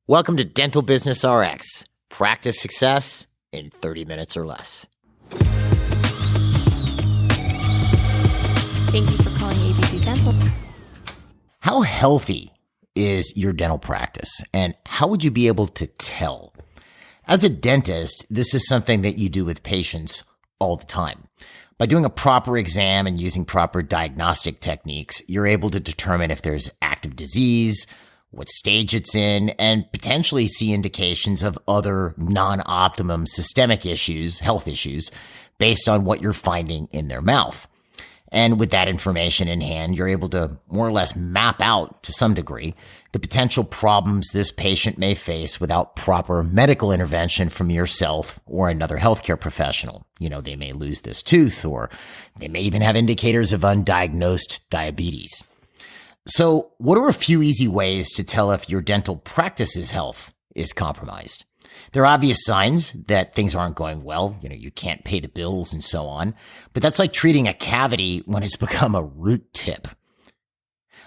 Welcome to Dental Business RX. Practice success in 30 minutes or less. Thank you for calling ABC Dental. How healthy is your dental practice, and how would you be able to tell? As a dentist, this is something that you do with patients all the time. By doing a proper exam and using proper diagnostic techniques, you're able to determine if there's active disease, what stage it's in, and potentially see indications of other non-optimum systemic issues, health issues, based on what you're finding in their mouth. And with that information in hand, you're able to more or less map out, to some degree, the potential problems this patient may face without proper medical intervention from yourself or another healthcare professional. You know, they may lose this tooth, or they may even have indicators of undiagnosed diabetes. So what are a few easy ways to tell if your dental practice's health is compromised? There are obvious signs that things aren't going well. You can't pay the bills and so on. But that's like treating a cavity when it's become a root tip.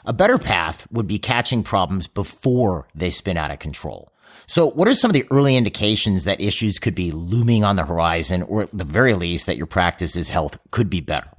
A better path would be catching problems before they spin out of control. So what are some of the early indications that issues could be looming on the horizon, or at the very least that your practice's health could be better?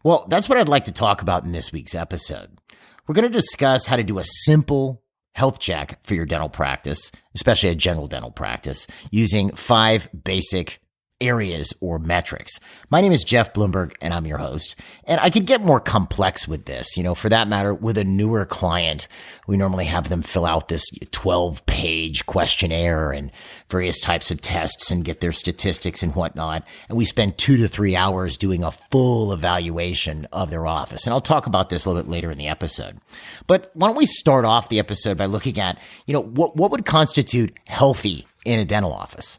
Well, that's what I'd like to talk about in this week's episode. We're going to discuss how to do a simple health check for your dental practice, especially a general dental practice, using 5 basic areas or metrics. My name is Jeff Bloomberg, and I'm your host. And I could get more complex with this. For that matter, with a newer client, we normally have them fill out this 12-page questionnaire and various types of tests and get their statistics and whatnot. And we spend 2 to 3 hours doing a full evaluation of their office. And I'll talk about this a little bit later in the episode. But why don't we start off the episode by looking at, what would constitute healthy in a dental office?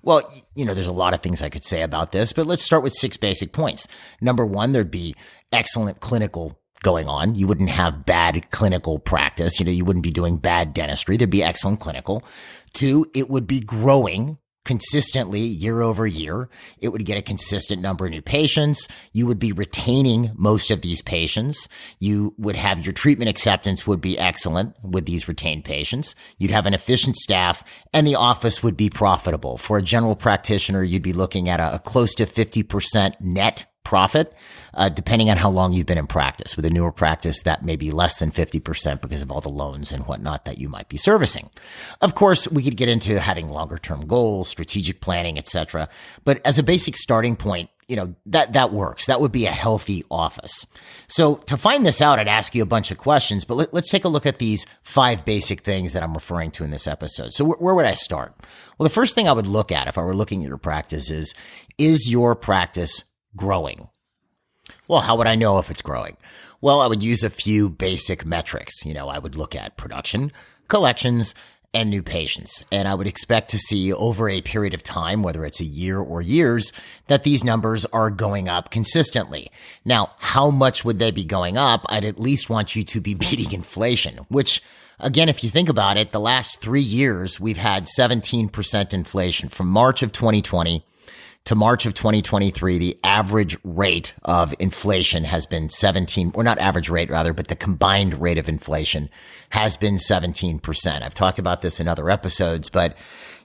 Well, there's a lot of things I could say about this, but let's start with 6 basic points. Number 1, there'd be excellent clinical going on. You wouldn't have bad clinical practice. You wouldn't be doing bad dentistry. There'd be excellent clinical. 2, it would be growing consistently year over year. It would get a consistent number of new patients. You would be retaining most of these patients. You would have your treatment acceptance would be excellent with these retained patients. You'd have an efficient staff, and the office would be profitable. For a general practitioner, you'd be looking at a close to 50% net profit, depending on how long you've been in practice. With a newer practice, that may be less than 50% because of all the loans and whatnot that you might be servicing. Of course, we could get into having longer term goals, strategic planning, etc. But as a basic starting point, that works. That would be a healthy office. So to find this out, I'd ask you a bunch of questions, but let's take a look at these 5 basic things that I'm referring to in this episode. So where would I start? Well, the first thing I would look at if I were looking at your practice is your practice growing? Well, how would I know if it's growing? Well, I would use a few basic metrics. I would look at production, collections, and new patients. And I would expect to see over a period of time, whether it's a year or years, that these numbers are going up consistently. Now, how much would they be going up? I'd at least want you to be beating inflation, which, again, if you think about it, the last 3 years, we've had 17% inflation from March of 2020 to March of 2023. The average rate of inflation has been 17, or not average rate rather, but the combined rate of inflation has been 17%. I've talked about this in other episodes, but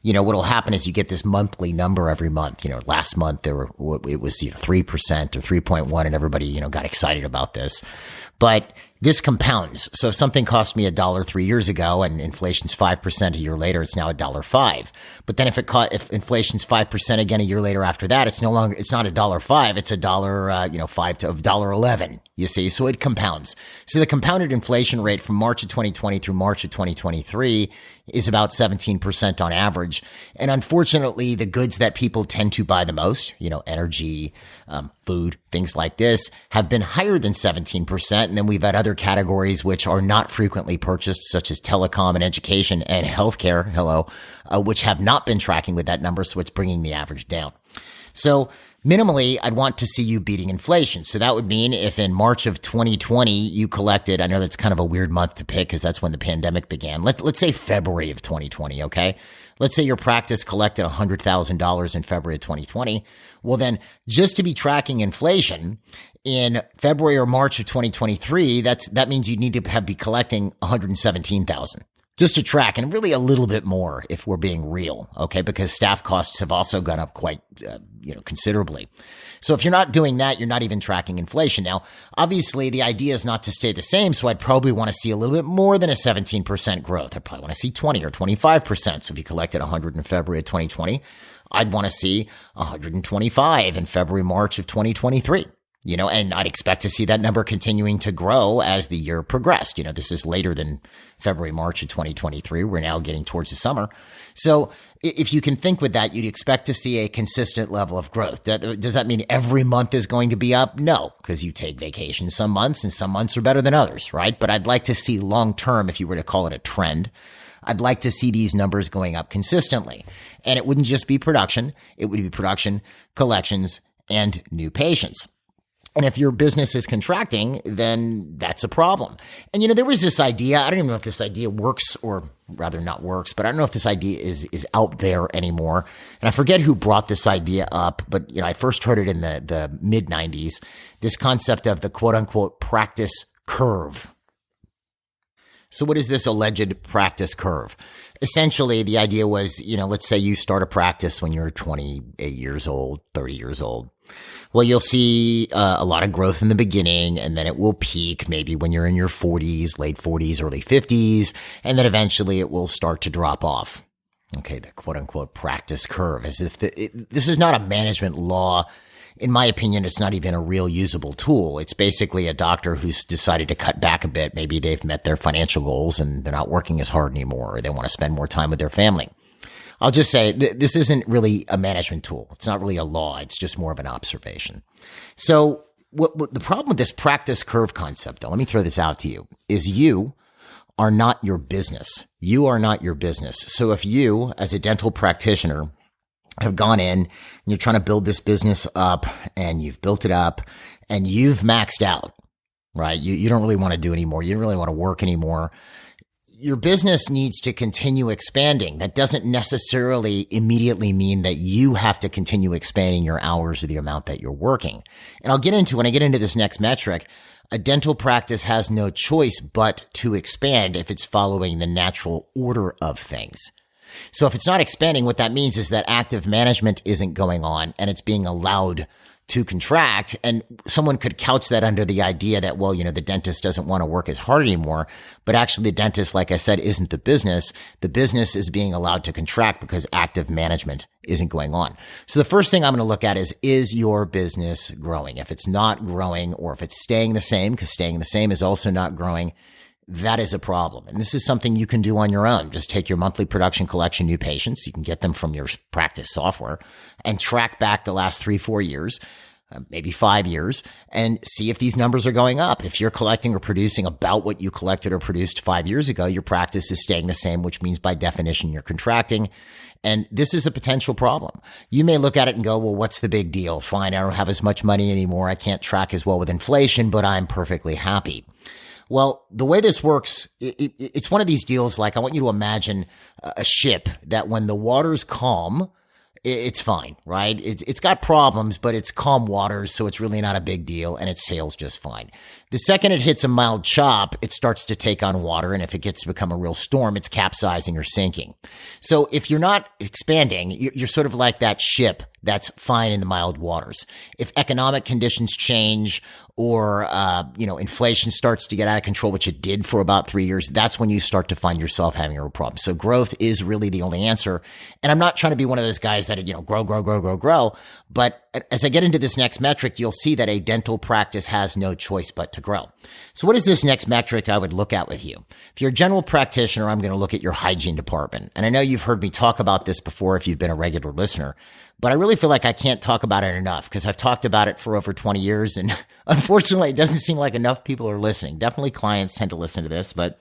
what'll happen is you get this monthly number every month. Last month it was 3% or 3.1, and everybody got excited about this. But this compounds. So if something cost me $1 3 years ago and inflation's 5% a year later, it's now $1.05. But then if inflation's 5% again a year later after that, it's not $1.05, it's $5 to $1.11. You see, so it compounds. So the compounded inflation rate from March of 2020 through March of 2023 is about 17% on average. And unfortunately, the goods that people tend to buy the most, energy, food, things like this, have been higher than 17%. And then we've had other categories which are not frequently purchased, such as telecom and education and healthcare, which have not been tracking with that number. So it's bringing the average down. So minimally, I'd want to see you beating inflation. So that would mean if in March of 2020 you collected, I know that's kind of a weird month to pick because that's when the pandemic began. Let's say February of 2020, okay? Let's say your practice collected $100,000 in February of 2020. Well, then just to be tracking inflation in February or March of 2023, that means you need to be collecting $117,000. just to track, and really a little bit more if we're being real, okay? Because staff costs have also gone up quite, considerably. So if you're not doing that, you're not even tracking inflation. Now, obviously, the idea is not to stay the same, so I'd probably want to see a little bit more than a 17% growth. I'd probably want to see 20 or 25%. So if you collected 100 in February of 2020, I'd want to see 125 in February, March of 2023. And I'd expect to see that number continuing to grow as the year progressed. This is later than February, March of 2023. We're now getting towards the summer. So if you can think with that, you'd expect to see a consistent level of growth. Does that mean every month is going to be up? No, because you take vacation some months and some months are better than others, right? But I'd like to see long term, if you were to call it a trend, I'd like to see these numbers going up consistently. And it wouldn't just be production. It would be production, collections, and new patients. And if your business is contracting, then that's a problem. And, there was this idea, I don't even know if this idea works or rather not works, but I don't know if this idea is out there anymore. And I forget who brought this idea up, but, I first heard it in the mid 90s, this concept of the quote unquote practice curve. So what is this alleged practice curve? Essentially, the idea was, let's say you start a practice when you're 28 years old, 30 years old. Well, you'll see a lot of growth in the beginning, and then it will peak maybe when you're in your 40s, late 40s, early 50s, and then eventually it will start to drop off. Okay, the quote-unquote practice curve, as if this is not a management law. In my opinion, it's not even a real usable tool. It's basically a doctor who's decided to cut back a bit. Maybe they've met their financial goals and they're not working as hard anymore, or they want to spend more time with their family. I'll just say this isn't really a management tool. It's not really a law. It's just more of an observation. So what the problem with this practice curve concept, though, let me throw this out to you, is you are not your business. You are not your business. So if you, as a dental practitioner, have gone in and you're trying to build this business up and you've built it up and you've maxed out, right? You don't really want to do anymore. You don't really want to work anymore. Your business needs to continue expanding. That doesn't necessarily immediately mean that you have to continue expanding your hours or the amount that you're working. And when I get into this next metric, a dental practice has no choice but to expand if it's following the natural order of things. So if it's not expanding, what that means is that active management isn't going on and it's being allowed to contract. And someone could couch that under the idea that, well, the dentist doesn't want to work as hard anymore. But actually the dentist, like I said, isn't the business. The business is being allowed to contract because active management isn't going on. So the first thing I'm going to look at is your business growing? If it's not growing, or if it's staying the same, because staying the same is also not growing, that is a problem. And this is something you can do on your own. Just take your monthly production, collection, new patients. You can get them from your practice software and track back the last 3-4 years, maybe 5 years, and see if these numbers are going up. If you're collecting or producing about what you collected or produced 5 years ago, your practice is staying the same, which means by definition, you're contracting. And this is a potential problem. You may look at it and go, well, what's the big deal? Fine, I don't have as much money anymore. I can't track as well with inflation, but I'm perfectly happy. Well, the way this works, it's one of these deals like I want you to imagine a ship that when the water's calm, it's fine, right? It's got problems, but it's calm waters, so it's really not a big deal, and it sails just fine. The second it hits a mild chop, it starts to take on water, and if it gets to become a real storm, it's capsizing or sinking. So if you're not expanding, you're sort of like that ship that's fine in the mild waters. If economic conditions change or, inflation starts to get out of control, which it did for about 3 years, that's when you start to find yourself having a real problem. So growth is really the only answer. And I'm not trying to be one of those guys that, grow. But as I get into this next metric, you'll see that a dental practice has no choice but to grow. So what is this next metric I would look at with you? If you're a general practitioner, I'm going to look at your hygiene department. And I know you've heard me talk about this before if you've been a regular listener, but I really feel like I can't talk about it enough because I've talked about it for over 20 years. And unfortunately, it doesn't seem like enough people are listening. Definitely clients tend to listen to this, but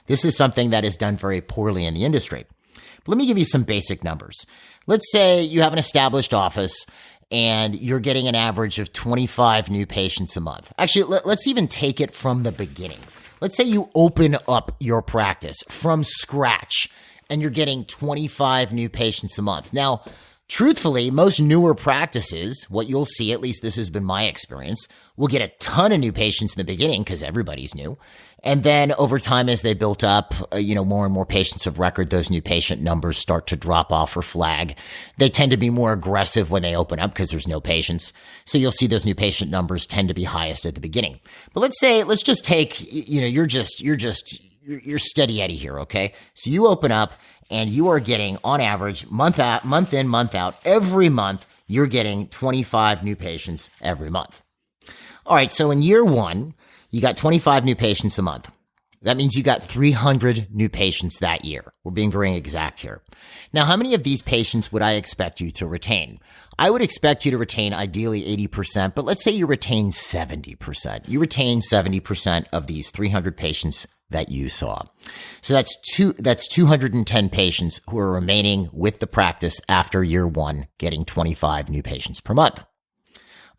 this is something that is done very poorly in the industry. But let me give you some basic numbers. Let's say you have an established office and you're getting an average of 25 new patients a month. Actually, let's even take it from the beginning. Let's say you open up your practice from scratch and you're getting 25 new patients a month. Now, truthfully, most newer practices, what you'll see, at least this has been my experience, will get a ton of new patients in the beginning because everybody's new. And then over time, as they built up, more and more patients of record, those new patient numbers start to drop off or flag. They tend to be more aggressive when they open up because there's no patients. So you'll see those new patient numbers tend to be highest at the beginning. But let's just take, you're steady Eddie here. Okay. So you open up and you are getting on average month in, month out, every month, you're getting 25 new patients every month. All right. So in year one, you got 25 new patients a month. That means you got 300 new patients that year. We're being very exact here. Now, how many of these patients would I expect you to retain? I would expect you to retain ideally 80%, but let's say you retain 70%. You retain 70% of these 300 patients that you saw. So that's 210 patients who are remaining with the practice after year one, getting 25 new patients per month.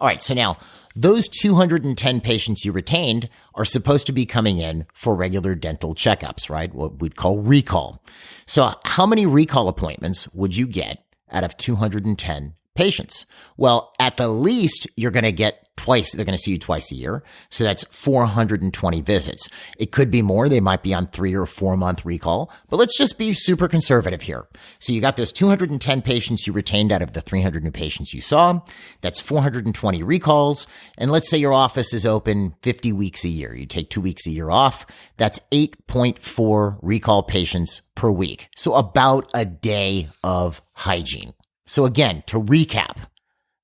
All right. So now those 210 patients you retained are supposed to be coming in for regular dental checkups, right? What we'd call recall. So how many recall appointments would you get out of 210 patients? Well, at the least, you're going to get twice. They're going to see you twice a year. So that's 420 visits. It could be more. They might be on 3 or 4 month recall, but let's just be super conservative here. So you got those 210 patients you retained out of the 300 new patients you saw. That's 420 recalls. And let's say your office is open 50 weeks a year. You take 2 weeks a year off. That's 8.4 recall patients per week. So about a day of hygiene. So again, to recap,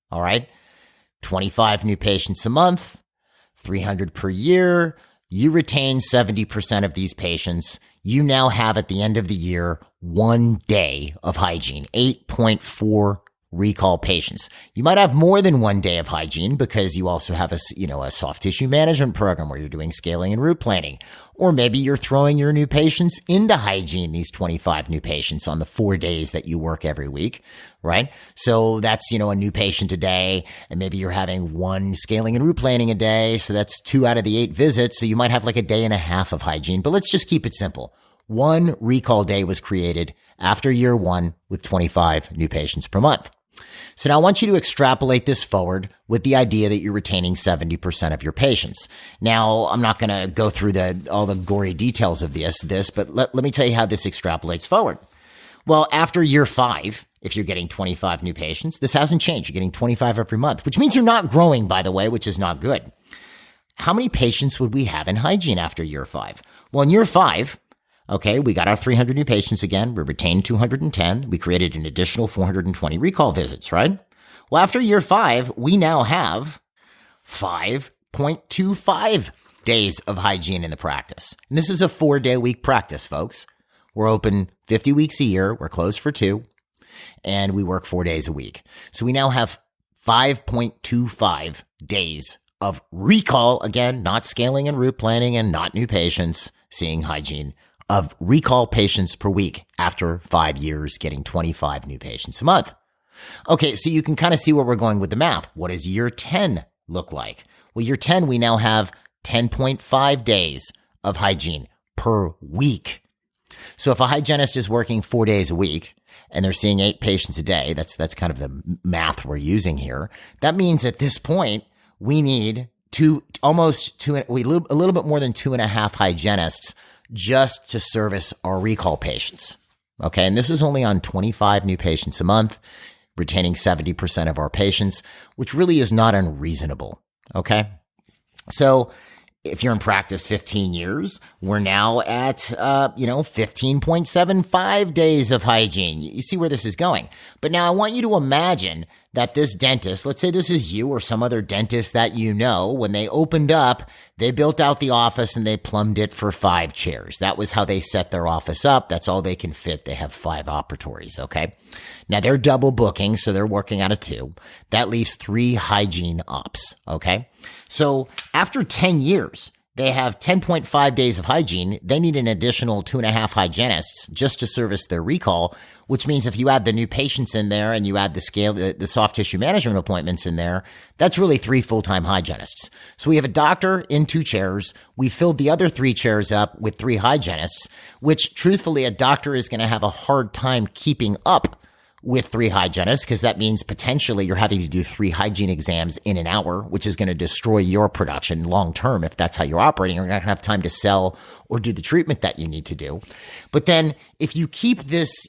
all right, 25 new patients a month, 300 per year. You retain 70% of these patients. You now have at the end of the year, 1 day of hygiene, 8.4 recall patients. You might have more than 1 day of hygiene because you also have a soft tissue management program where you're doing scaling and root planning. Or maybe you're throwing your new patients into hygiene, these 25 new patients on the 4 days that you work every week, right? So that's, a new patient a day, and maybe you're having 1 scaling and root planning a day. So that's 2 out of the 8 visits. So you might have like a day and a half of hygiene, but let's just keep it simple. 1 recall day was created after year 1 with 25 new patients per month. So now I want you to extrapolate this forward with the idea that you're retaining 70% of your patients. Now, I'm not going to go through all the gory details of this, but let me tell you how this extrapolates forward. Well, after year 5, if you're getting 25 new patients, this hasn't changed. You're getting 25 every month, which means you're not growing, by the way, which is not good. How many patients would we have in hygiene after year 5? Well, in year 5, okay, we got our 300 new patients again. We retained 210. We created an additional 420 recall visits, right? Well, after year 5, we now have 5.25 days of hygiene in the practice. And this is a 4-day-a-week practice, folks. We're open 50 weeks a year. We're closed for 2. And we work 4 days a week. So we now have 5.25 days of recall, again, not scaling and root planning and not new patients, seeing hygiene, of recall patients per week after 5 years, getting 25 new patients a month. Okay, so you can kind of see where we're going with the math. What does year 10 look like? Well, year 10, we now have 10.5 days of hygiene per week. So if a hygienist is working 4 days a week and they're seeing 8 patients a day, that's kind of the math we're using here. That means at this point, we need a little bit more than 2.5 hygienists just to service our recall patients. Okay. And this is only on 25 new patients a month, retaining 70% of our patients, which really is not unreasonable. Okay. So if you're in practice 15 years, we're now at, 15.75 days of hygiene. You see where this is going. But now I want you to imagine that this dentist, let's say this is you or some other dentist that you know, when they opened up, they built out the office and they plumbed it for 5 chairs. That was how they set their office up. That's all they can fit. They have 5 operatories. Okay. Now they're double booking, so they're working out of 2. That leaves 3 hygiene ops. Okay. So after 10 years, they have 10.5 days of hygiene. They need an additional 2.5 hygienists just to service their recall, which means if you add the new patients in there and you add the soft tissue management appointments in there, that's really 3 full-time hygienists. So we have a doctor in 2 chairs. We filled the other 3 chairs up with 3 hygienists, which truthfully, a doctor is going to have a hard time keeping up with 3 hygienists, because that means potentially you're having to do 3 hygiene exams in an hour, which is going to destroy your production long term if that's how you're operating. You're not going to have time to sell or do the treatment that you need to do. But then if you keep this,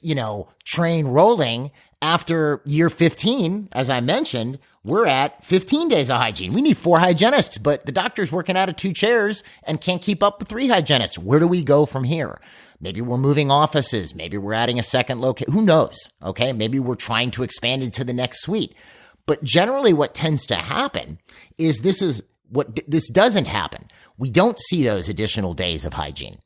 train rolling after year 15, as I mentioned, we're at 15 days of hygiene. We need 4 hygienists, but the doctor's working out of 2 chairs and can't keep up with 3 hygienists. Where do we go from here? Maybe we're moving offices. Maybe we're adding a second location. Who knows? Okay. Maybe we're trying to expand into the next suite. But generally what tends to happen is this doesn't happen. We don't see those additional days of hygiene.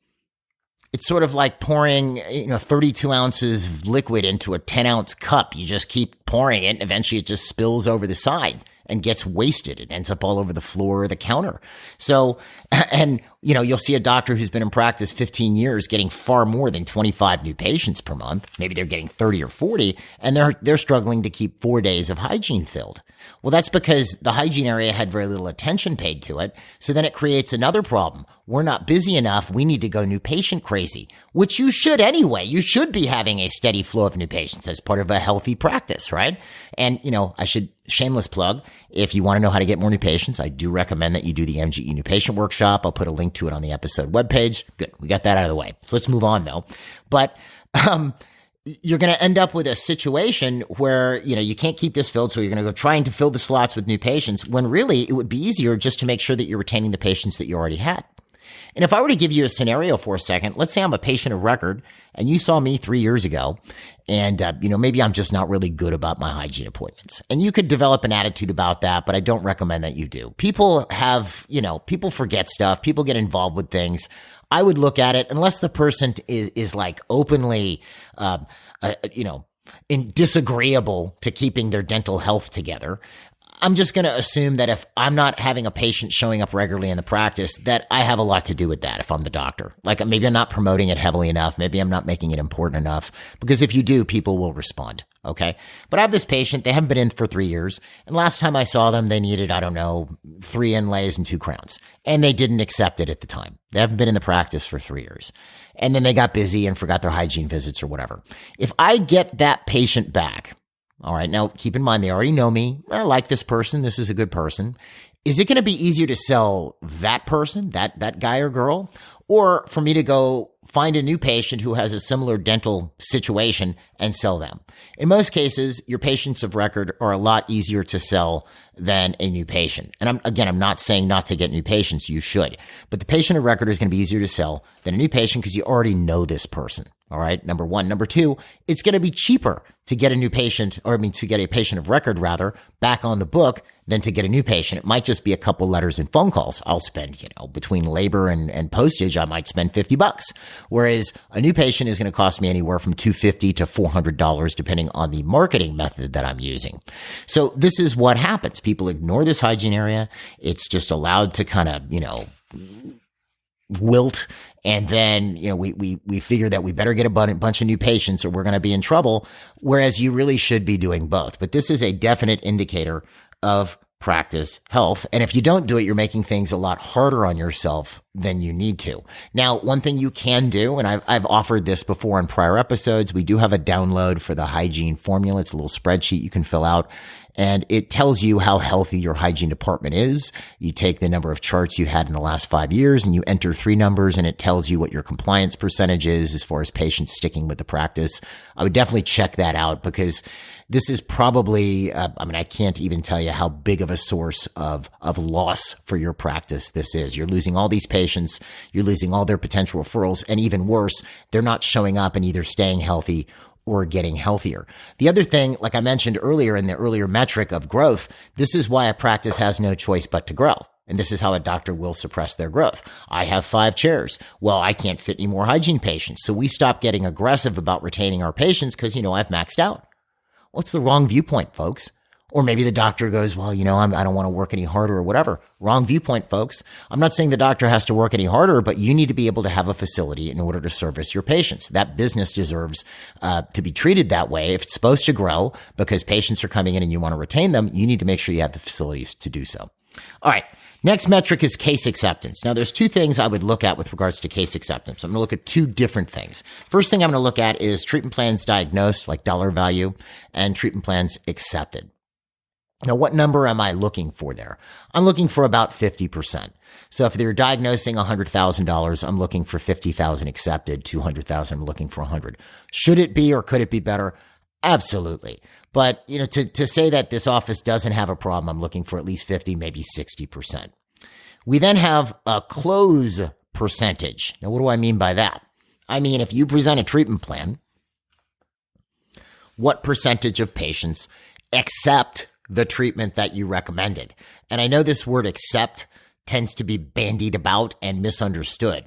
It's sort of like pouring, 32 ounces of liquid into a 10-ounce cup. You just keep pouring it, and eventually it just spills over the side and gets wasted. It ends up all over the floor or the counter. So, and, you'll see a doctor who's been in practice 15 years getting far more than 25 new patients per month. Maybe they're getting 30 or 40, and they're struggling to keep 4 days of hygiene filled. Well, that's because the hygiene area had very little attention paid to it. So then it creates another problem. We're not busy enough. We need to go new patient crazy, which you should anyway. You should be having a steady flow of new patients as part of a healthy practice, right? And, shameless plug, if you want to know how to get more new patients, I do recommend that you do the MGE New Patient Workshop. I'll put a link to it on the episode webpage. Good. We got that out of the way. So let's move on though. But, you're going to end up with a situation where, you can't keep this filled. So you're going to go trying to fill the slots with new patients when really it would be easier just to make sure that you're retaining the patients that you already had. And if I were to give you a scenario for a second, let's say I'm a patient of record and you saw me 3 years ago and, maybe I'm just not really good about my hygiene appointments. And you could develop an attitude about that, but I don't recommend that you do. People have, people forget stuff. People get involved with things. I would look at it unless the person is like openly, disagreeable to keeping their dental health together. I'm just going to assume that if I'm not having a patient showing up regularly in the practice, that I have a lot to do with that if I'm the doctor. Like maybe I'm not promoting it heavily enough. Maybe I'm not making it important enough, because if you do, people will respond. Okay. But I have this patient, they haven't been in for 3 years. And last time I saw them, they needed, 3 inlays and 2 crowns. And they didn't accept it at the time. They haven't been in the practice for 3 years. And then they got busy and forgot their hygiene visits or whatever. If I get that patient back, all right, now keep in mind, they already know me. I like this person. This is a good person. Is it going to be easier to sell that person, that guy or girl, or for me to go find a new patient who has a similar dental situation and sell them? In most cases, your patients of record are a lot easier to sell than a new patient. And I'm not saying not to get new patients. You should. But the patient of record is going to be easier to sell than a new patient because you already know this person. All right. Number one. Number two, it's going to be cheaper to get a new patient, to get a patient of record rather, back on the book than to get a new patient. It might just be a couple letters and phone calls. I'll spend, between labor and postage, I might spend $50. Whereas a new patient is going to cost me anywhere from $250 to $400, depending on the marketing method that I'm using. So this is what happens. People ignore this hygiene area. It's just allowed to kind of, wilt. And then, we figure that we better get a bunch of new patients or we're going to be in trouble. Whereas you really should be doing both. But this is a definite indicator of practice health. And if you don't do it, you're making things a lot harder on yourself than you need to. Now, one thing you can do, and I've offered this before in prior episodes, we do have a download for the hygiene formula. It's a little spreadsheet you can fill out. And it tells you how healthy your hygiene department is. You take the number of charts you had in the last 5 years and you enter 3 numbers, and it tells you what your compliance percentage is as far as patients sticking with the practice. I would definitely check that out, because this is probably, I can't even tell you how big of a source of loss for your practice this is. You're losing all these patients. You're losing all their potential referrals. And even worse, they're not showing up and either staying healthy or getting healthier. The other thing, like I mentioned earlier in the earlier metric of growth, this is why a practice has no choice but to grow. And this is how a doctor will suppress their growth. I have 5 chairs. Well, I can't fit any more hygiene patients. So we stop getting aggressive about retaining our patients because, I've maxed out. What's the wrong viewpoint, folks? Or maybe the doctor goes, well, I don't want to work any harder or whatever. Wrong viewpoint, folks. I'm not saying the doctor has to work any harder, but you need to be able to have a facility in order to service your patients. That business deserves to be treated that way. If it's supposed to grow because patients are coming in and you want to retain them, you need to make sure you have the facilities to do so. All right. Next metric is case acceptance. Now, there's two things I would look at with regards to case acceptance. I'm going to look at two different things. First thing I'm going to look at is treatment plans diagnosed, like dollar value, and treatment plans accepted. Now, what number am I looking for there? I'm looking for about 50%. So if they're diagnosing $100,000, I'm looking for 50,000 accepted, 200,000, I'm looking for 100. Should it be or could it be better? Absolutely. But, to say that this office doesn't have a problem, I'm looking for at least 50, maybe 60%. We then have a close percentage. Now, what do I mean by that? I mean, if you present a treatment plan, what percentage of patients accept the treatment that you recommended? And I know this word accept tends to be bandied about and misunderstood.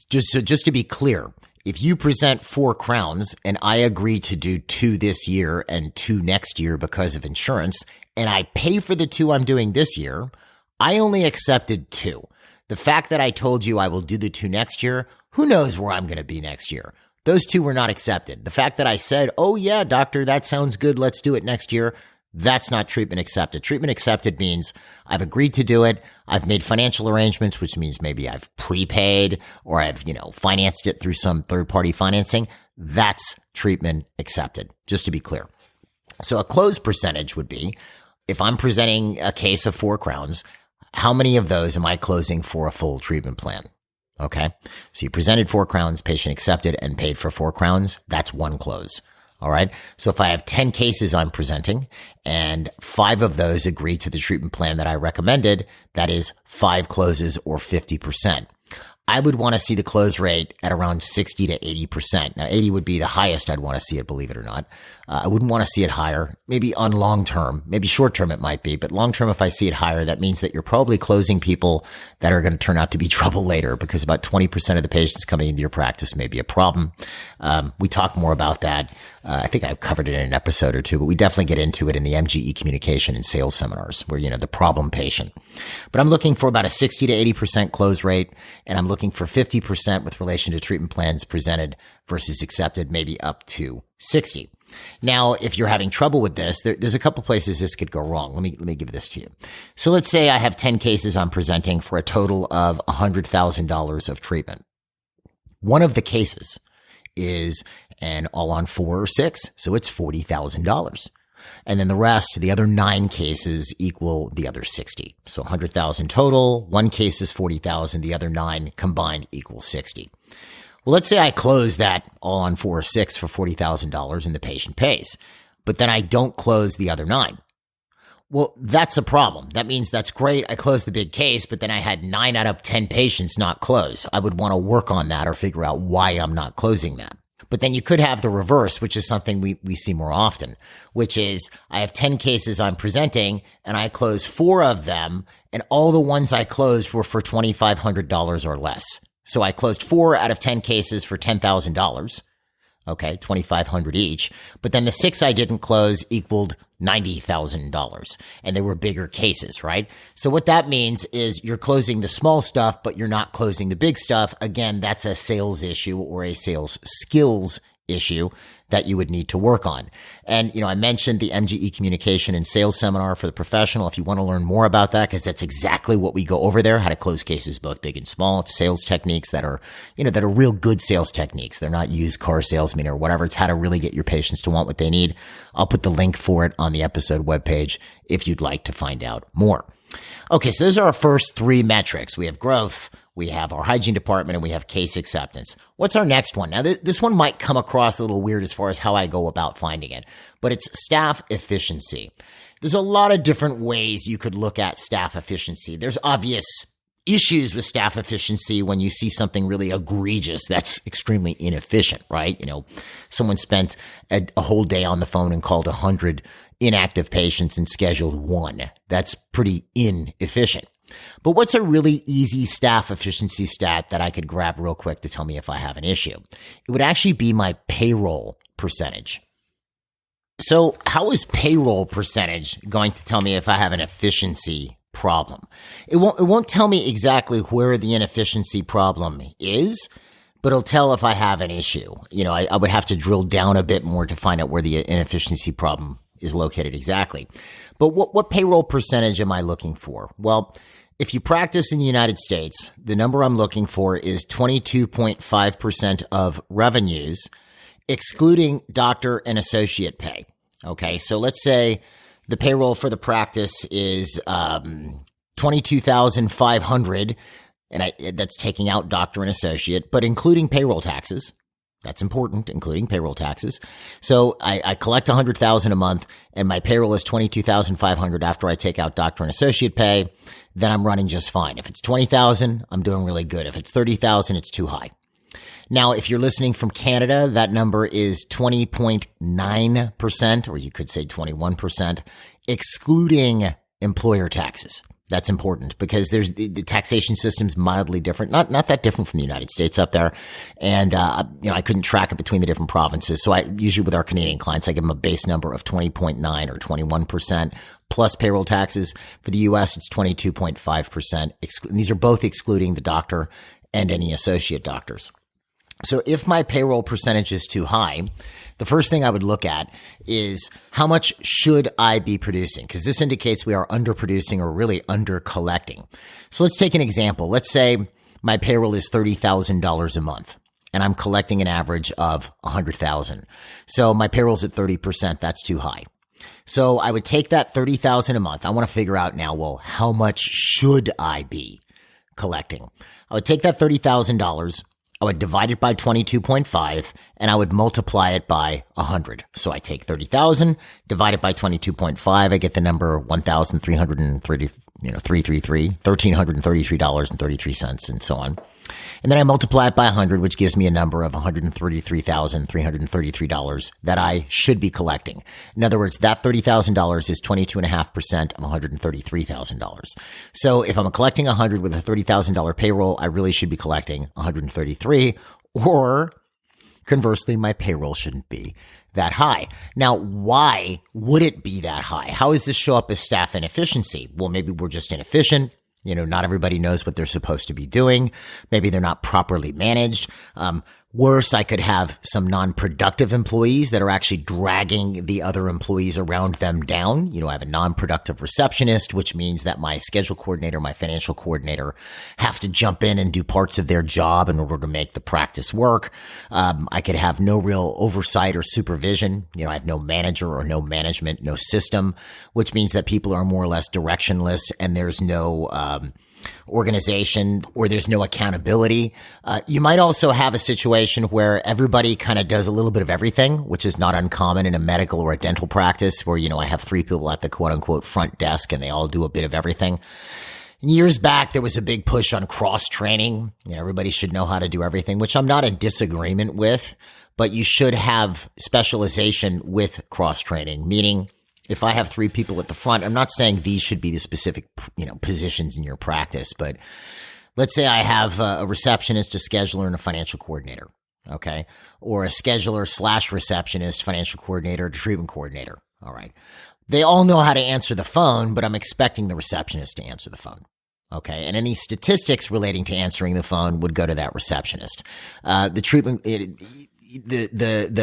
Just to be clear, if you present 4 crowns and I agree to do 2 this year and 2 next year because of insurance, and I pay for the 2 I'm doing this year, I only accepted 2. The fact that I told you I will do the 2 next year, who knows where I'm going to be next year? Those 2 were not accepted. The fact that I said, oh yeah, doctor, that sounds good, let's do it next year, that's not treatment accepted. Treatment accepted means I've agreed to do it. I've made financial arrangements, which means maybe I've prepaid or I've, financed it through some third-party financing. That's treatment accepted, just to be clear. So a close percentage would be, if I'm presenting a case of 4 crowns, how many of those am I closing for a full treatment plan? Okay. So you presented 4 crowns, patient accepted and paid for 4 crowns. That's 1 close. All right. So if I have 10 cases I'm presenting and 5 of those agree to the treatment plan that I recommended, that is 5 closes or 50%. I would want to see the close rate at around 60 to 80%. Now, 80 would be the highest I'd want to see it, believe it or not. I wouldn't want to see it higher, maybe on long term, maybe short term it might be, but long term, if I see it higher, that means that you're probably closing people that are going to turn out to be trouble later, because about 20% of the patients coming into your practice may be a problem. We talk more about that. I think I covered it in an episode or 2, but we definitely get into it in the MGE communication and sales seminars where, the problem patient. But I'm looking for about a 60 to 80% close rate, and I'm looking for 50% with relation to treatment plans presented versus accepted, maybe up to 60. Now, if you're having trouble with this, there's a couple places this could go wrong. Let me give this to you. So let's say I have 10 cases I'm presenting for a total of $100,000 of treatment. One of the cases is an all on 4 or 6, so it's $40,000. And then the rest, the other 9 cases equal the other 60. So 100,000 total, 1 case is 40,000, the other 9 combined equal 60. Well, let's say I close that all on 4 or 6 for $40,000 and the patient pays, but then I don't close the other 9. Well, that's a problem. That means that's great. I closed the big case, but then I had 9 out of 10 patients not close. I would want to work on that or figure out why I'm not closing that. But then you could have the reverse, which is something we see more often, which is I have 10 cases I'm presenting and I close 4 of them, and all the ones I closed were for $2,500 or less. So I closed 4 out of 10 cases for $10,000. Okay, $2,500 each. But then the 6 I didn't close equaled $90,000, and they were bigger cases, right? So what that means is you're closing the small stuff, but you're not closing the big stuff. Again, that's a sales issue or a sales skills issue that you would need to work on. And, I mentioned the MGE communication and sales seminar for the professional. If you want to learn more about that, because that's exactly what we go over there, how to close cases, both big and small. It's sales techniques that are, that are real good sales techniques. They're not used car salesmen or whatever. It's how to really get your patients to want what they need. I'll put the link for it on the episode webpage if you'd like to find out more. Okay, so those are our first 3 metrics. We have growth, we have our hygiene department, and we have case acceptance. What's our next one? Now, this one might come across a little weird as far as how I go about finding it, but it's staff efficiency. There's a lot of different ways you could look at staff efficiency. There's obvious issues with staff efficiency when you see something really egregious that's extremely inefficient, right? Someone spent a whole day on the phone and called 100 inactive patients and scheduled 1. That's pretty inefficient. But what's a really easy staff efficiency stat that I could grab real quick to tell me if I have an issue? It would actually be my payroll percentage. So how is payroll percentage going to tell me if I have an efficiency problem? It won't tell me exactly where the inefficiency problem is, but it'll tell if I have an issue. I would have to drill down a bit more to find out where the inefficiency problem is located exactly. But what payroll percentage am I looking for? Well, If you practice in the United States, the number I'm looking for is 22.5% of revenues, excluding doctor and associate pay. Okay, so let's say the payroll for the practice is 22,500, and that's taking out doctor and associate, but including payroll taxes. That's important, including payroll taxes. So I collect $100,000 a month, and my payroll is $22,500 after I take out doctor and associate pay. Then I'm running just fine. If it's $20,000, I'm doing really good. If it's $30,000, it's too high. Now, if you're listening from Canada, that number is 20.9%, or you could say 21%, excluding employer taxes. That's important because there's the taxation system's mildly different, not that different from the United States up there. And, I couldn't track it between the different provinces. So I usually with our Canadian clients, I give them a base number of 20.9 or 21% plus payroll taxes. For the US, it's 22.5%. These are both excluding the doctor and any associate doctors. So if my payroll percentage is too high, the first thing I would look at is how much should I be producing? Because this indicates we are underproducing or really under collecting. So let's take an example. Let's say my payroll is $30,000 a month and I'm collecting an average of $100,000. So my payroll's at 30%. That's too high. So I would take that $30,000 a month. I want to figure out now, well, how much should I be collecting? I would take that $30,000. I would divide it by 22.5 and I would multiply it by 100. So I take 30,000, divide it by 22.5. I get the number $1,333.33 and so on. And then I multiply it by 100, which gives me a number of $133,333 that I should be collecting. In other words, that $30,000 is 22.5% of $133,000. So if I'm collecting 100 with a $30,000 payroll, I really should be collecting 133, or conversely, my payroll shouldn't be that high. Now, why would it be that high? How does this show up as staff inefficiency? Well, maybe we're just inefficient. Not everybody knows what they're supposed to be doing. Maybe they're not properly managed. Worse, I could have some non-productive employees that are actually dragging the other employees around them down. I have a non-productive receptionist, which means that my schedule coordinator, my financial coordinator have to jump in and do parts of their job in order to make the practice work. I could have no real oversight or supervision. I have no manager or no management, no system, which means that people are more or less directionless and there's no organization or there's no accountability. You might also have a situation where everybody kind of does a little bit of everything, which is not uncommon in a medical or a dental practice where, I have 3 people at the quote unquote front desk and they all do a bit of everything. And years back, there was a big push on cross training. Everybody should know how to do everything, which I'm not in disagreement with, but you should have specialization with cross training, meaning if I have 3 people at the front, I'm not saying these should be the specific, positions in your practice, but let's say I have a receptionist, a scheduler, and a financial coordinator, okay? Or a scheduler / receptionist, financial coordinator, treatment coordinator, all right? They all know how to answer the phone, but I'm expecting the receptionist to answer the phone. Okay. And any statistics relating to answering the phone would go to that receptionist. The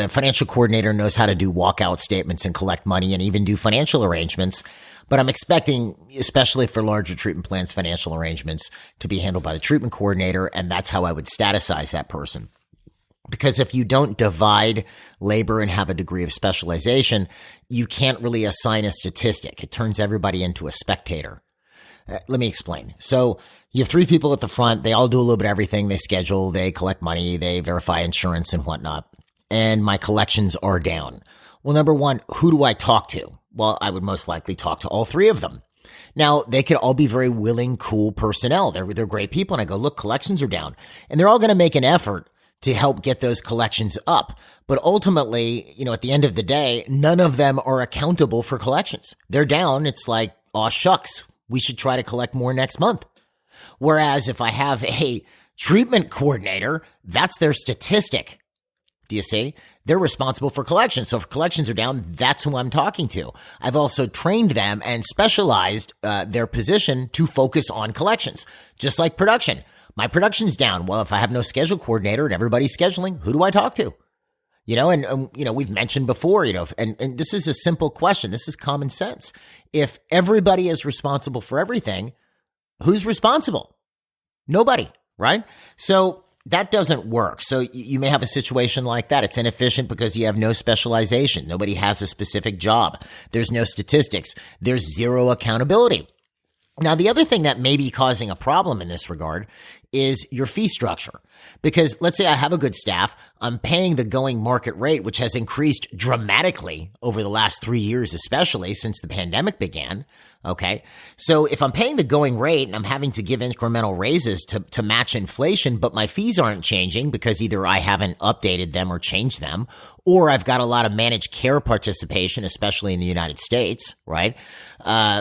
financial coordinator knows how to do walkout statements and collect money and even do financial arrangements. But I'm expecting, especially for larger treatment plans, financial arrangements to be handled by the treatment coordinator. And that's how I would staticize that person. Because if you don't divide labor and have a degree of specialization, you can't really assign a statistic. It turns everybody into a spectator. Let me explain. So you have 3 people at the front. They all do a little bit of everything. They schedule, they collect money, they verify insurance and whatnot. And my collections are down. Well, number one, who do I talk to? Well, I would most likely talk to all 3 of them. Now, they could all be very willing, cool personnel. They're great people. And I go, look, collections are down. And they're all going to make an effort to help get those collections up. But ultimately, at the end of the day, none of them are accountable for collections. They're down. It's like, aw, shucks, we should try to collect more next month. Whereas if I have a treatment coordinator, that's their statistic. Do you see? They're responsible for collections. So if collections are down, that's who I'm talking to. I've also trained them and specialized their position to focus on collections, just like production. My production's down. Well, if I have no schedule coordinator and everybody's scheduling, who do I talk to? We've mentioned before, and this is a simple question. This is common sense. If everybody is responsible for everything, Who's responsible? Nobody, right? So that doesn't work. So you may have a situation like that. It's inefficient because you have no specialization. Nobody has a specific job. There's no statistics. There's zero accountability. Now, the other thing that may be causing a problem in this regard is your fee structure. Because let's say I have a good staff, I'm paying the going market rate, which has increased dramatically over the last 3 years, especially since the pandemic began. Okay. So if I'm paying the going rate and I'm having to give incremental raises to match inflation, but my fees aren't changing because either I haven't updated them or changed them, or I've got a lot of managed care participation, especially in the United States, right?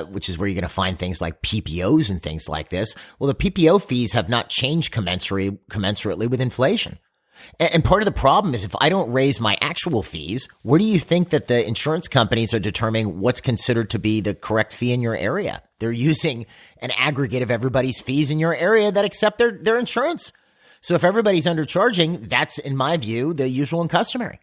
Which is where you're going to find things like PPOs and things like this. Well, the PPO fees have not changed commensurately with inflation. And part of the problem is if I don't raise my actual fees, where do you think that the insurance companies are determining what's considered to be the correct fee in your area? They're using an aggregate of everybody's fees in your area that accept their insurance. So if everybody's undercharging, that's, in my view, the usual and customary.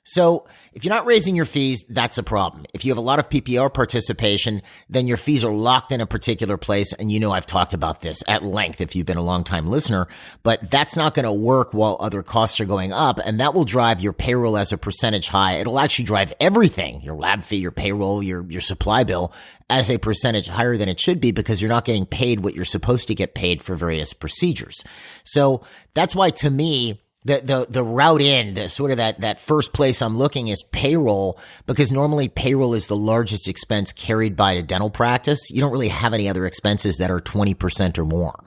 So if you're not raising your fees, that's a problem. If you have a lot of PPR participation, then your fees are locked in a particular place. And you know, I've talked about this at length if you've been a long-time listener, but that's not going to work while other costs are going up. And that will drive your payroll as a percentage high. It'll actually drive everything, your lab fee, your payroll, your supply bill, as a percentage higher than it should be because you're not getting paid what you're supposed to get paid for various procedures. So that's why, to me, the route in, the sort of that first place I'm looking is payroll, because normally payroll is the largest expense carried by a dental practice. You don't really have any other expenses that are 20% or more.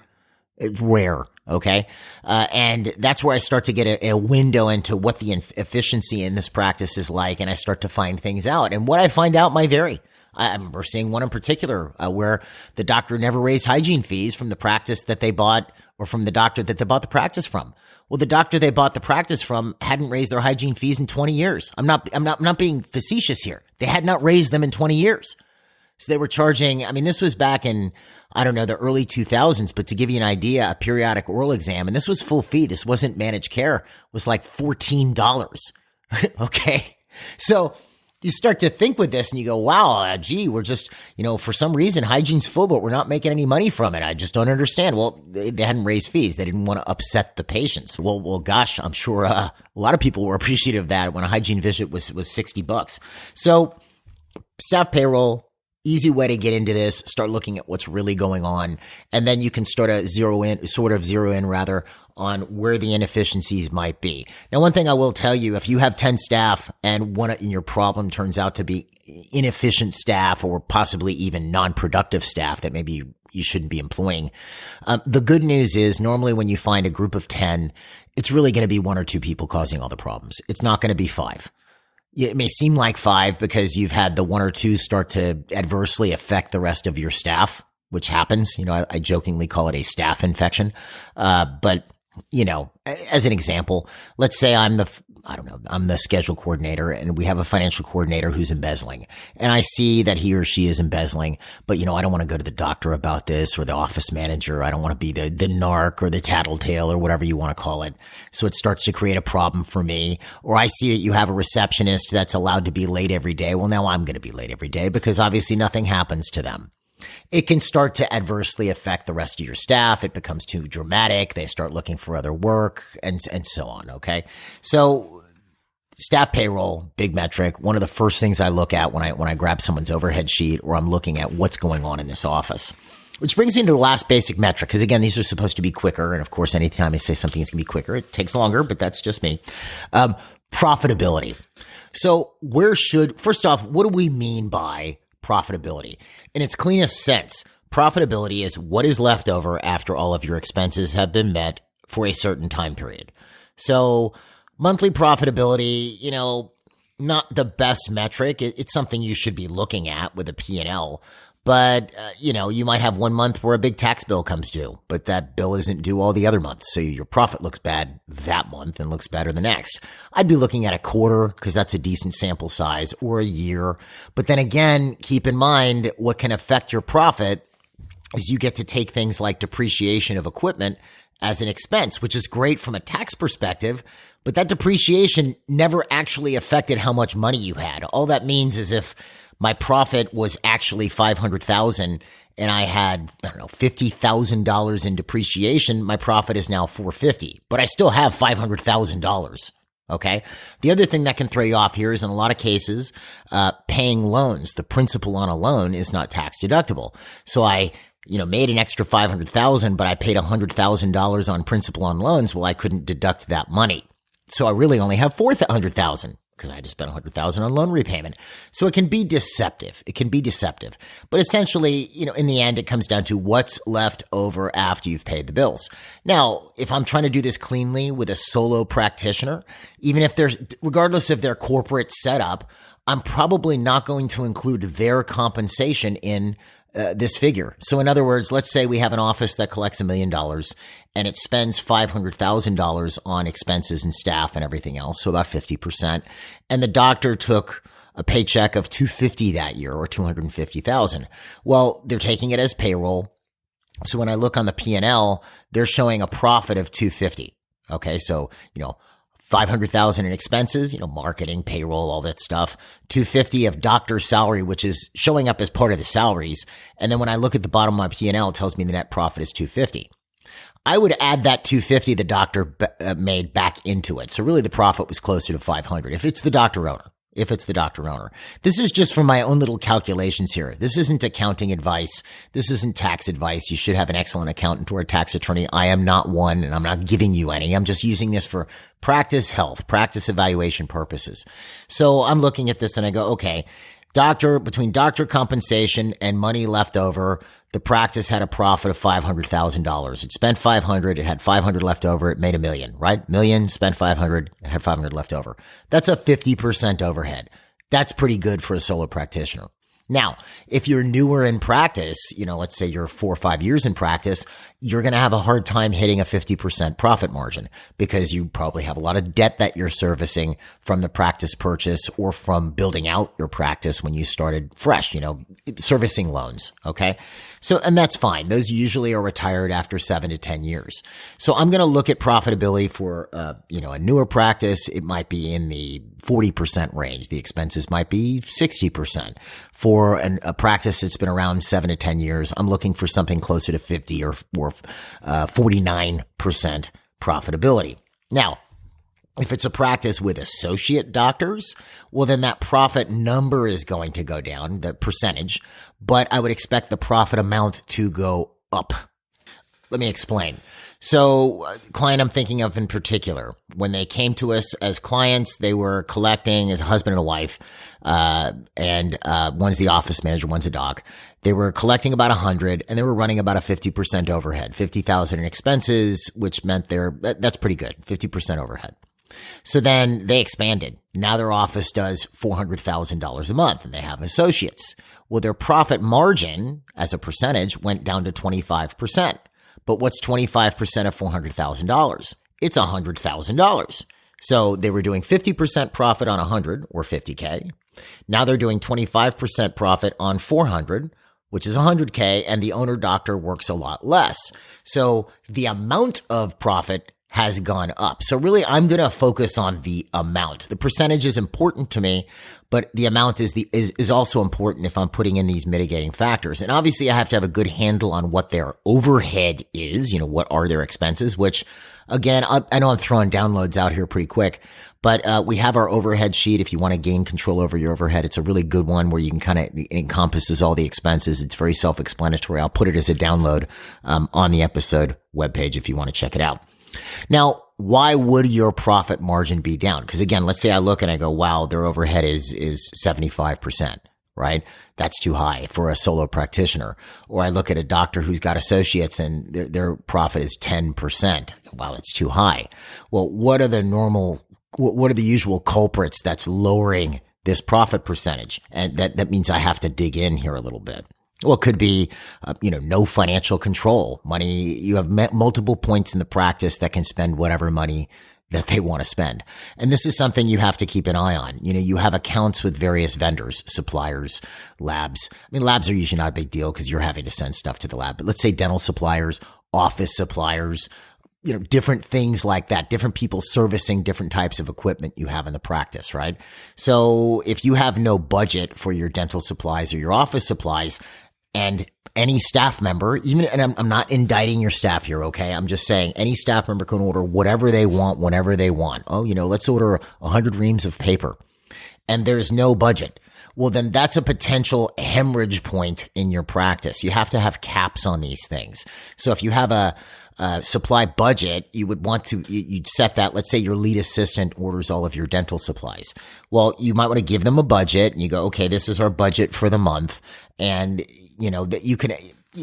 It's rare. Okay. And that's where I start to get a window into what the efficiency in this practice is like. And I start to find things out, and what I find out might vary. I remember seeing one in particular where the doctor never raised hygiene fees from the practice that they bought, or from the doctor that they bought the practice from. Well, the doctor they bought the practice from hadn't raised their hygiene fees in 20 years. I'm not being facetious here. They had not raised them in 20 years. So they were charging, I mean, this was back in, I don't know, the early 2000s, but to give you an idea, a periodic oral exam, and this was full fee, this wasn't managed care, was like $14. Okay. So you start to think with this and you go, wow, gee, we're just, for some reason, hygiene's full, but we're not making any money from it. I just don't understand. Well, they hadn't raised fees. They didn't want to upset the patients. Well, gosh, I'm sure a lot of people were appreciative of that when a hygiene visit was $60. So staff payroll, easy way to get into this, start looking at what's really going on. And then you can start to zero in on where the inefficiencies might be. Now, one thing I will tell you, if you have 10 staff and your problem turns out to be inefficient staff or possibly even non-productive staff that maybe you shouldn't be employing, the good news is normally when you find a group of 10, it's really going to be one or two people causing all the problems. It's not going to be 5. It may seem like 5 because you've had the 1 or 2 start to adversely affect the rest of your staff, which happens. I jokingly call it a staff infection. But as an example, let's say I'm the schedule coordinator and we have a financial coordinator who's embezzling, and I see that he or she is embezzling, but I don't want to go to the doctor about this, or the office manager. I don't want to be the narc or the tattletale or whatever you want to call it. So it starts to create a problem for me. Or I see that you have a receptionist that's allowed to be late every day. Well, now I'm going to be late every day because obviously nothing happens to them. It can start to adversely affect the rest of your staff. It becomes too dramatic. They start looking for other work and so on. Okay. So staff payroll, big metric. One of the first things I look at when I grab someone's overhead sheet, or I'm looking at what's going on in this office, which brings me to the last basic metric. Because again, these are supposed to be quicker. And of course, anytime I say something is going to be quicker, it takes longer, but that's just me. Profitability. So first off, what do we mean by profitability? In its cleanest sense, profitability is what is left over after all of your expenses have been met for a certain time period. So monthly profitability, not the best metric. It's something you should be looking at with a P&L. But, you might have 1 month where a big tax bill comes due, but that bill isn't due all the other months. So your profit looks bad that month and looks better the next. I'd be looking at a quarter because that's a decent sample size, or a year. But then again, keep in mind what can affect your profit is you get to take things like depreciation of equipment as an expense, which is great from a tax perspective. But that depreciation never actually affected how much money you had. All that means is if my profit was actually $500,000 and I had, I don't know, $50,000 in depreciation, my profit is now $450, but I still have $500,000. Okay. The other thing that can throw you off here is in a lot of cases, paying loans, the principal on a loan is not tax deductible. So I, made an extra 500,000, but I paid $100,000 on principal on loans. Well, I couldn't deduct that money. So I really only have 400,000 because I had to spend 100,000 on loan repayment. So it can be deceptive. But essentially, in the end, it comes down to what's left over after you've paid the bills. Now, if I'm trying to do this cleanly with a solo practitioner, even if regardless of their corporate setup, I'm probably not going to include their compensation in this figure. So in other words, let's say we have an office that collects $1 million and it spends $500,000 on expenses and staff and everything else. So about 50%. And the doctor took a paycheck of $250 that year or $250,000. Well, they're taking it as payroll. So when I look on the P&L, they're showing a profit of $250. Okay. So, 500,000 in expenses, marketing, payroll, all that stuff. 250 of doctor's salary, which is showing up as part of the salaries. And then when I look at the bottom of my P&L, it tells me the net profit is 250. I would add that 250 the doctor made back into it. So really the profit was closer to 500 if it's the doctor owner. This is just for my own little calculations here. This isn't accounting advice. This isn't tax advice. You should have an excellent accountant or a tax attorney. I am not one, and I'm not giving you any. I'm just using this for practice evaluation purposes. So I'm looking at this and I go, okay, between doctor compensation and money left over, the practice had a profit of $500,000. It spent 500. It had 500 left over. It made $1 million, right? Million, spent 500, it had 500 left over. That's a 50% overhead. That's pretty good for a solo practitioner. Now, if you're newer in practice, let's say you're 4 or 5 years in practice, you're going to have a hard time hitting a 50% profit margin because you probably have a lot of debt that you're servicing from the practice purchase or from building out your practice when you started fresh, servicing loans. Okay. So, and that's fine. Those usually are retired after 7 to 10 years. So I'm going to look at profitability for, a newer practice. It might be in the 40% range. The expenses might be 60%. For a practice that's been around 7 to 10 years, I'm looking for something closer to 50 or 49% profitability. Now, if it's a practice with associate doctors, well, then that profit number is going to go down, the percentage, but I would expect the profit amount to go up. Let me explain. So, client I'm thinking of in particular, when they came to us as clients, they were collecting as a husband and a wife, and one's the office manager, one's a doc. They were collecting about 100 and they were running about a 50% overhead, 50,000 in expenses, which meant that's pretty good, 50% overhead. So then they expanded. Now their office does $400,000 a month and they have associates. Well, their profit margin as a percentage went down to 25%. But what's 25% of $400,000? It's $100,000. So they were doing 50% profit on 100 or 50K. Now they're doing 25% profit on 400, which is 100K, and the owner doctor works a lot less. So the amount of profit has gone up. So really, I'm going to focus on the amount. The percentage is important to me, but the amount is also important if I'm putting in these mitigating factors. And obviously, I have to have a good handle on what their overhead is. What are their expenses? Which, again, I know I'm throwing downloads out here pretty quick, but we have our overhead sheet. If you want to gain control over your overhead, it's a really good one where you can kind of encompasses all the expenses. It's very self-explanatory. I'll put it as a download on the episode webpage if you want to check it out. Now, why would your profit margin be down? Because again, let's say I look and I go, wow, their overhead is 75%, right? That's too high for a solo practitioner. Or I look at a doctor who's got associates and their profit is 10%. Wow, it's too high. Well, what are the usual culprits that's lowering this profit percentage? And that means I have to dig in here a little bit. Well, it could be, no financial control. Money, you have multiple points in the practice that can spend whatever money that they want to spend. And this is something you have to keep an eye on. You have accounts with various vendors, suppliers, labs. Labs are usually not a big deal because you're having to send stuff to the lab. But let's say dental suppliers, office suppliers, different things like that, different people servicing different types of equipment you have in the practice, right? So if you have no budget for your dental supplies or your office supplies, and any staff member, even, and I'm not indicting your staff here, okay? I'm just saying any staff member can order whatever they want, whenever they want. Oh, let's order 100 reams of paper, and there's no budget. Well, then that's a potential hemorrhage point in your practice. You have to have caps on these things. So if you have a supply budget, you would want to, you'd set that. Let's say your lead assistant orders all of your dental supplies. Well, you might want to give them a budget and you go, okay, this is our budget for the month. And that you can,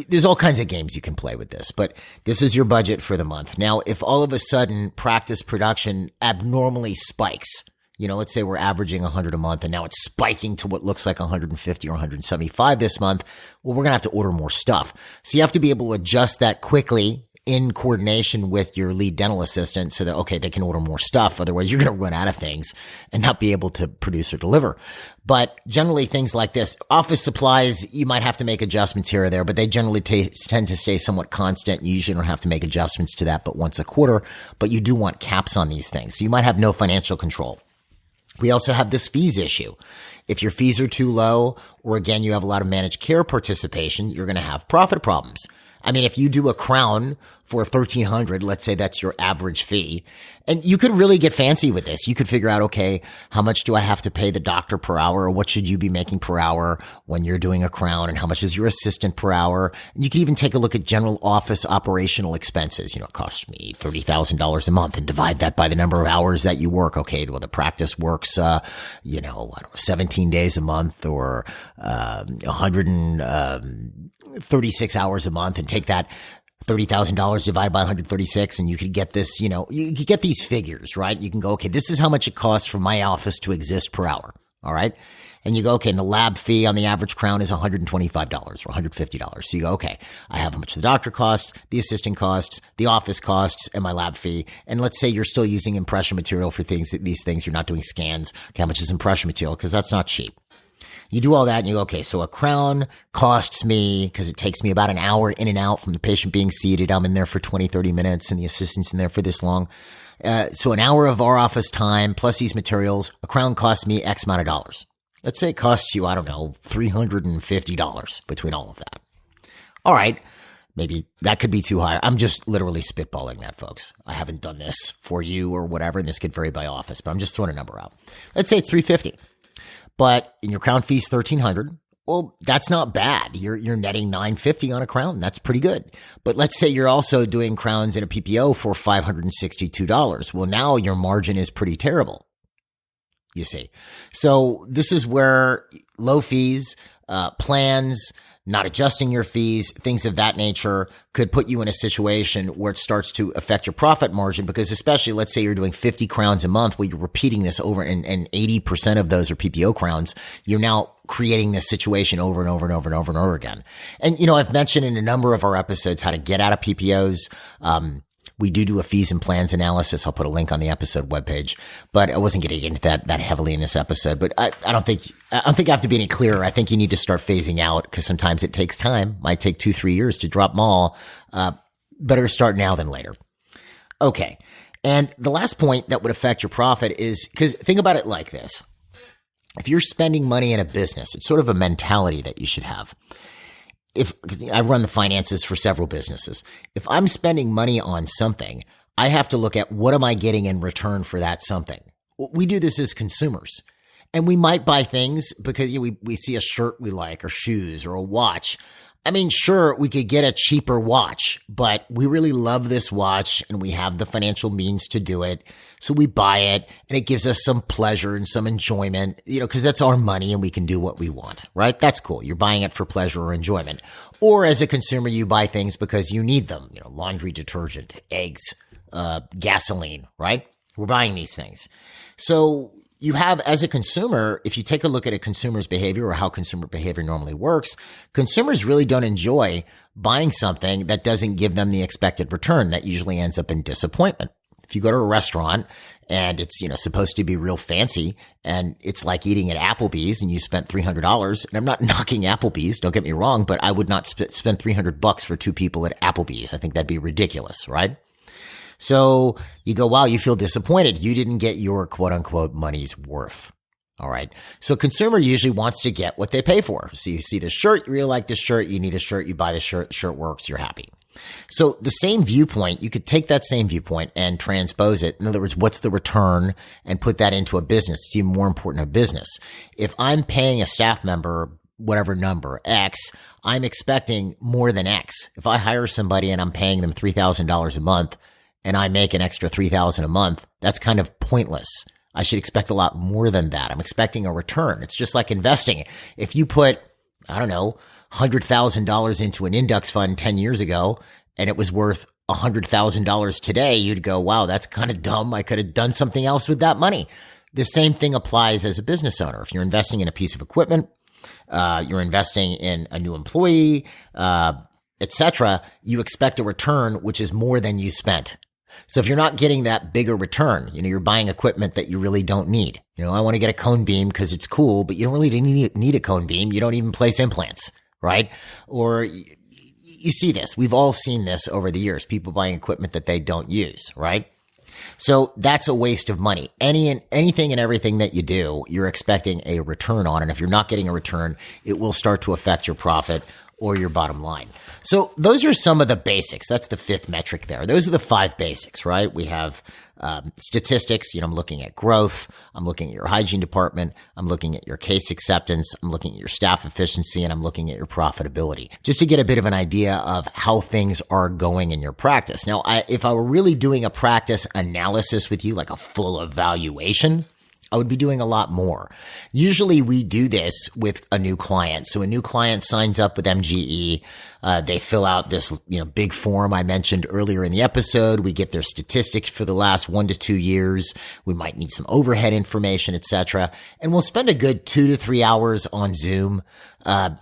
there's all kinds of games you can play with this, but this is your budget for the month. Now, if all of a sudden practice production abnormally spikes, let's say we're averaging 100 a month and now it's spiking to what looks like 150 or 175 this month. Well, we're going to have to order more stuff. So you have to be able to adjust that quickly in coordination with your lead dental assistant so that, okay, they can order more stuff. Otherwise, you're going to run out of things and not be able to produce or deliver. But generally, things like this, office supplies, you might have to make adjustments here or there, but they generally tend to stay somewhat constant. You usually don't have to make adjustments to that but once a quarter, but you do want caps on these things. So you might have no financial control. We also have this fees issue. If your fees are too low, or again, you have a lot of managed care participation, you're going to have profit problems. I mean, if you do a crown for $1,300, let's say that's your average fee, and you could really get fancy with this. You could figure out, okay, how much do I have to pay the doctor per hour, or what should you be making per hour when you're doing a crown, and how much is your assistant per hour? And you can even take a look at general office operational expenses. It costs me $30,000 a month, and divide that by the number of hours that you work. Okay, well, the practice works, 17 days a month, or 136 hours a month, and take that $30,000 divided by 136, and you could get this, you could get these figures, right? You can go, okay, this is how much it costs for my office to exist per hour. All right. And you go, okay, and the lab fee on the average crown is $125 or $150. So you go, okay, I have how much the doctor costs, the assistant costs, the office costs, and my lab fee. And let's say you're still using impression material for these things. You're not doing scans. Okay, how much is impression material? Because that's not cheap. You do all that and you go, okay, so a crown costs me, because it takes me about an hour in and out from the patient being seated. I'm in there for 20, 30 minutes and the assistant's in there for this long. So an hour of our office time plus these materials, a crown costs me X amount of dollars. Let's say it costs you, I don't know, $350 between all of that. All right. Maybe that could be too high. I'm just literally spitballing that, folks. I haven't done this for you or whatever, and this could vary by office, but I'm just throwing a number out. Let's say it's $350. But in your crown fee's $1,300. Well, that's not bad. You're netting $950 on a crown. That's pretty good. But let's say you're also doing crowns in a PPO for $562. Well, now your margin is pretty terrible. You see. So this is where low fees, plans, not adjusting your fees, things of that nature could put you in a situation where it starts to affect your profit margin, because especially let's say you're doing 50 crowns a month, where you're repeating this over and 80% of those are PPO crowns. You're now creating this situation over and over and over and over and over again. And, I've mentioned in a number of our episodes how to get out of PPOs. We do a fees and plans analysis. I'll put a link on the episode webpage, but I wasn't getting into that heavily in this episode. But I don't think I have to be any clearer. I think you need to start phasing out, because sometimes it takes time. Might take 2-3 years to drop them all. Better start now than later. Okay. And the last point that would affect your profit is, because think about it like this. If you're spending money in a business, it's sort of a mentality that you should have. Because I run the finances for several businesses. If I'm spending money on something, I have to look at what am I getting in return for that something. We do this as consumers, and we might buy things because we see a shirt we like, or shoes, or a watch. I mean, sure, we could get a cheaper watch, but we really love this watch and we have the financial means to do it. So we buy it, and it gives us some pleasure and some enjoyment, because that's our money and we can do what we want, right? That's cool. You're buying it for pleasure or enjoyment. Or as a consumer, you buy things because you need them, laundry detergent, eggs, gasoline, right? We're buying these things. So you have, as a consumer, if you take a look at a consumer's behavior or how consumer behavior normally works, consumers really don't enjoy buying something that doesn't give them the expected return. That usually ends up in disappointment. If you go to a restaurant and it's, supposed to be real fancy, and it's like eating at Applebee's and you spent $300, and I'm not knocking Applebee's, don't get me wrong, but I would not spend $300 for two people at Applebee's. I think that'd be ridiculous, right? So you go, wow, you feel disappointed. You didn't get your quote unquote money's worth. All right. So a consumer usually wants to get what they pay for. So you see the shirt, you really like the shirt, you need a shirt, you buy the shirt works, you're happy. So the same viewpoint, you could take that same viewpoint and transpose it. In other words, what's the return, and put that into a business. It's even more important in a business. If I'm paying a staff member whatever number, X, I'm expecting more than X. If I hire somebody and I'm paying them $3,000 a month and I make an extra $3,000 a month, that's kind of pointless. I should expect a lot more than that. I'm expecting a return. It's just like investing. If you put, I don't know, $100,000 into an index fund 10 years ago and it was worth $100,000 today, you'd go, wow, that's kind of dumb. I could have done something else with that money. The same thing applies as a business owner. If you're investing in a piece of equipment, you're investing in a new employee, etc., you expect a return which is more than you spent. So if you're not getting that bigger return, you're buying equipment that you really don't need. I want to get a cone beam because it's cool, but you don't really need a cone beam. You don't even place implants, right? Or you see this. We've all seen this over the years. People buying equipment that they don't use, right? So that's a waste of money. Anything and everything that you do, you're expecting a return on. And if you're not getting a return, it will start to affect your profit or your bottom line. So those are some of the basics. That's the fifth metric there. Those are the 5 basics, right? We have statistics. I'm looking at growth. I'm looking at your hygiene department. I'm looking at your case acceptance. I'm looking at your staff efficiency, and I'm looking at your profitability, just to get a bit of an idea of how things are going in your practice. Now, if I were really doing a practice analysis with you, like a full evaluation, I would be doing a lot more. Usually we do this with a new client. So a new client signs up with MGE. They fill out this, big form I mentioned earlier in the episode. We get their statistics for the last 1 to 2 years. We might need some overhead information, etc. And we'll spend a good 2 to 3 hours on Zoom,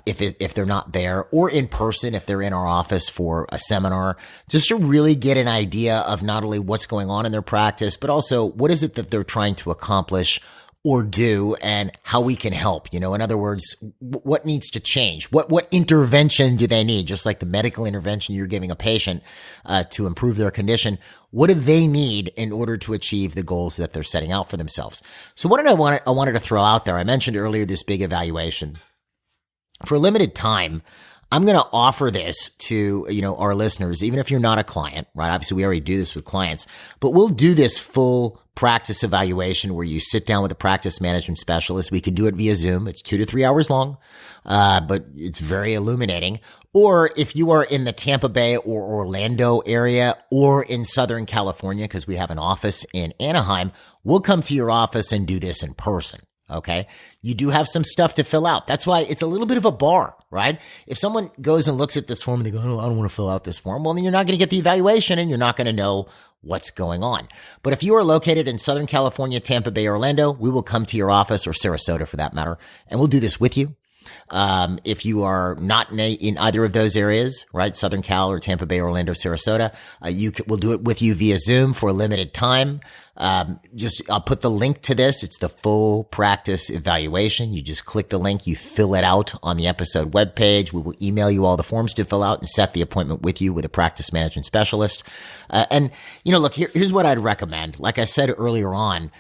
if they're not there, or in person if they're in our office for a seminar, just to really get an idea of not only what's going on in their practice, but also what is it that they're trying to accomplish or do, and how we can help. In other words, what needs to change? What intervention do they need? Just like the medical intervention you're giving a patient to improve their condition, what do they need in order to achieve the goals that they're setting out for themselves? So what did I wanted to throw out there? I mentioned earlier this big evaluation. For a limited time, I'm going to offer this to, our listeners, even if you're not a client, right? Obviously, we already do this with clients, but we'll do this full practice evaluation where you sit down with a practice management specialist. We can do it via Zoom. It's 2 to 3 hours long, but it's very illuminating. Or if you are in the Tampa Bay or Orlando area, or in Southern California, because we have an office in Anaheim, we'll come to your office and do this in person. Okay. You do have some stuff to fill out. That's why it's a little bit of a bar, right? If someone goes and looks at this form and they go, oh, I don't want to fill out this form. Well, then you're not going to get the evaluation and you're not going to know what's going on. But if you are located in Southern California, Tampa Bay, Orlando, we will come to your office, or Sarasota for that matter, and we'll do this with you. If you are not in either of those areas, right? Southern Cal or Tampa Bay, Orlando, Sarasota, we'll do it with you via Zoom for a limited time. I'll put the link to this. It's the full practice evaluation. You just click the link, you fill it out on the episode webpage. We will email you all the forms to fill out and set the appointment with you with a practice management specialist. Look, here's what I'd recommend. Like I said earlier on,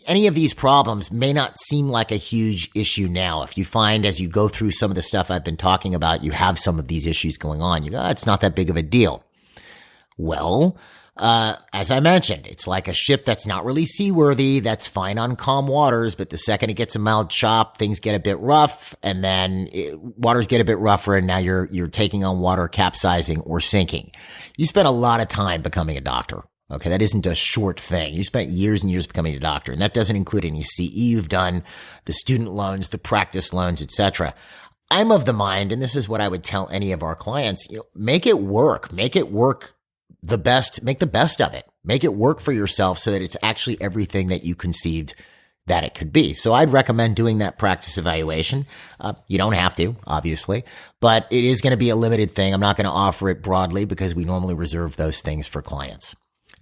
any of these problems may not seem like a huge issue now. If you find as you go through some of the stuff I've been talking about, you have some of these issues going on, you go, it's not that big of a deal. Well, as I mentioned, it's like a ship that's not really seaworthy, that's fine on calm waters, but the second it gets a mild chop, things get a bit rough, and then waters get a bit rougher, and now you're taking on water capsizing or sinking. You spent a lot of time becoming a doctor. Okay, that isn't a short thing. You spent years and years becoming a doctor, and that doesn't include any CE you've done, the student loans, the practice loans, etc. I'm of the mind, and this is what I would tell any of our clients, make it work. Make it work the best. Make the best of it. Make it work for yourself so that it's actually everything that you conceived that it could be. So I'd recommend doing that practice evaluation. You don't have to, obviously, but it is going to be a limited thing. I'm not going to offer it broadly because we normally reserve those things for clients.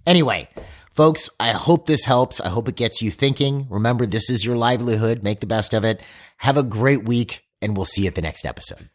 Anyway, folks, I hope this helps. I hope it gets you thinking. Remember, this is your livelihood. Make the best of it. Have a great week, and we'll see you at the next episode.